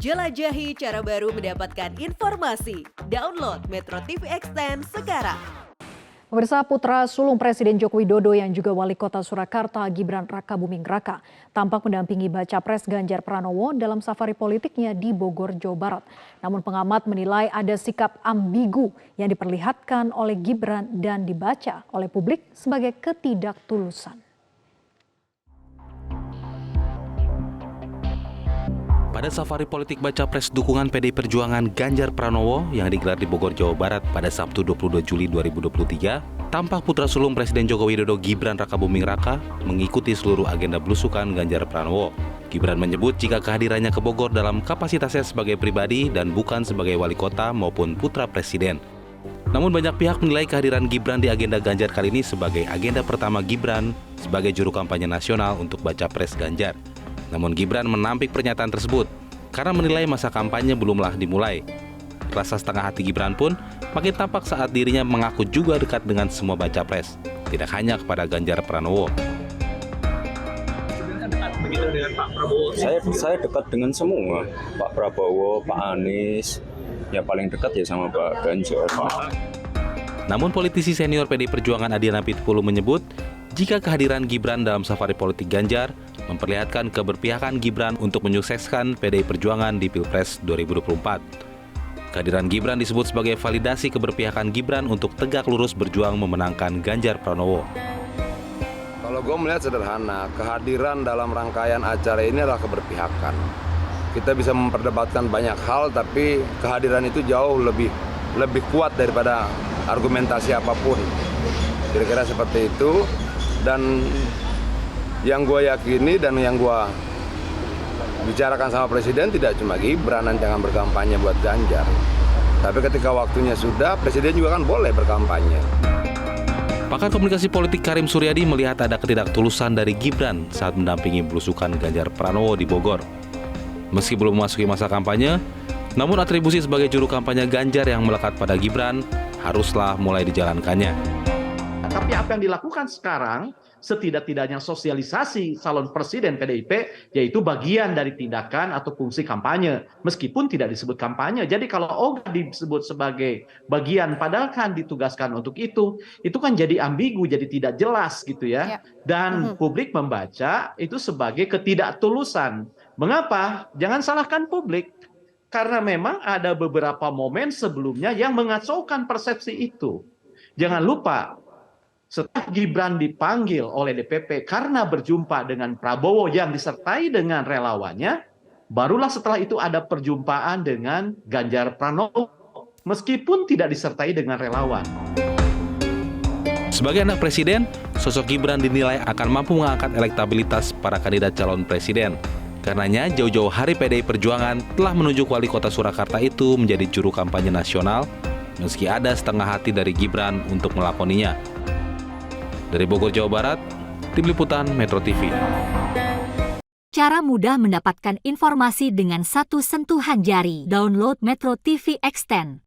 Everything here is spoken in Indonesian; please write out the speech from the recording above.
Jelajahi cara baru mendapatkan informasi. Download Metro TV Extend sekarang. Pemirsa, putra sulung Presiden Joko Widodo yang juga wali kota Surakarta, Gibran Rakabuming Raka, tampak mendampingi baca pres Ganjar Pranowo dalam safari politiknya di Bogor, Jawa Barat. Namun pengamat menilai ada sikap ambigu yang diperlihatkan oleh Gibran dan dibaca oleh publik sebagai ketidaktulusan. Pada safari politik baca pres dukungan PDI Perjuangan Ganjar Pranowo yang digelar di Bogor, Jawa Barat pada Sabtu 22 Juli 2023, tampak putra sulung Presiden Joko Widodo Gibran Rakabuming Raka mengikuti seluruh agenda belusukan Ganjar Pranowo. Gibran menyebut jika kehadirannya ke Bogor dalam kapasitasnya sebagai pribadi dan bukan sebagai wali kota maupun putra presiden. Namun banyak pihak menilai kehadiran Gibran di agenda Ganjar kali ini sebagai agenda pertama Gibran sebagai juru kampanye nasional untuk baca pres Ganjar. Namun Gibran menampik pernyataan tersebut karena menilai masa kampanye belumlah dimulai. Rasa setengah hati Gibran pun makin tampak saat dirinya mengaku juga dekat dengan semua baca pres, tidak hanya kepada Ganjar Pranowo. Saya dekat dengan semua, Pak Prabowo, Pak Anies, yang paling dekat ya sama Pak Ganjar. Namun politisi senior PDI Perjuangan Adiana Pitupulu menyebut jika kehadiran Gibran dalam safari politik Ganjar memperlihatkan keberpihakan Gibran untuk menyukseskan PDI Perjuangan di Pilpres 2024. Kehadiran Gibran disebut sebagai validasi keberpihakan Gibran untuk tegak lurus berjuang memenangkan Ganjar Pranowo. Kalau gue melihat sederhana, kehadiran dalam rangkaian acara ini adalah keberpihakan. Kita bisa memperdebatkan banyak hal, tapi kehadiran itu jauh lebih kuat daripada argumentasi apapun. Kira-kira seperti itu. Dan yang gue yakini dan yang gue bicarakan sama Presiden tidak cuma Gibran nanti akan berkampanye buat Ganjar. Tapi ketika waktunya sudah, Presiden juga kan boleh berkampanye. Pakar komunikasi politik Karim Suryadi melihat ada ketidaktulusan dari Gibran saat mendampingi belusukan Ganjar Pranowo di Bogor. Meski belum memasuki masa kampanye, namun atribusi sebagai juru kampanye Ganjar yang melekat pada Gibran haruslah mulai dijalankannya. Tapi apa yang dilakukan sekarang, setidak-tidaknya sosialisasi calon presiden PDIP, yaitu bagian dari tindakan atau fungsi kampanye, meskipun tidak disebut kampanye. Jadi kalau Oga disebut sebagai bagian, padahal kan ditugaskan untuk itu kan jadi ambigu, jadi tidak jelas gitu ya. Dan publik membaca itu sebagai ketidaktulusan. Mengapa? Jangan salahkan publik. Karena memang ada beberapa momen sebelumnya yang mengacaukan persepsi itu. Jangan lupa, setelah Gibran dipanggil oleh DPP karena berjumpa dengan Prabowo yang disertai dengan relawannya, barulah setelah itu ada perjumpaan dengan Ganjar Pranowo, meskipun tidak disertai dengan relawan. Sebagai anak presiden, sosok Gibran dinilai akan mampu mengangkat elektabilitas para kandidat calon presiden. Karenanya, jauh-jauh hari PDI Perjuangan telah menunjuk wali kota Surakarta itu menjadi juru kampanye nasional, meski ada setengah hati dari Gibran untuk melakoninya. Dari Bogor, Jawa Barat, Tim Liputan Metro TV. Cara mudah mendapatkan informasi dengan satu sentuhan jari. Download Metro TV Extend.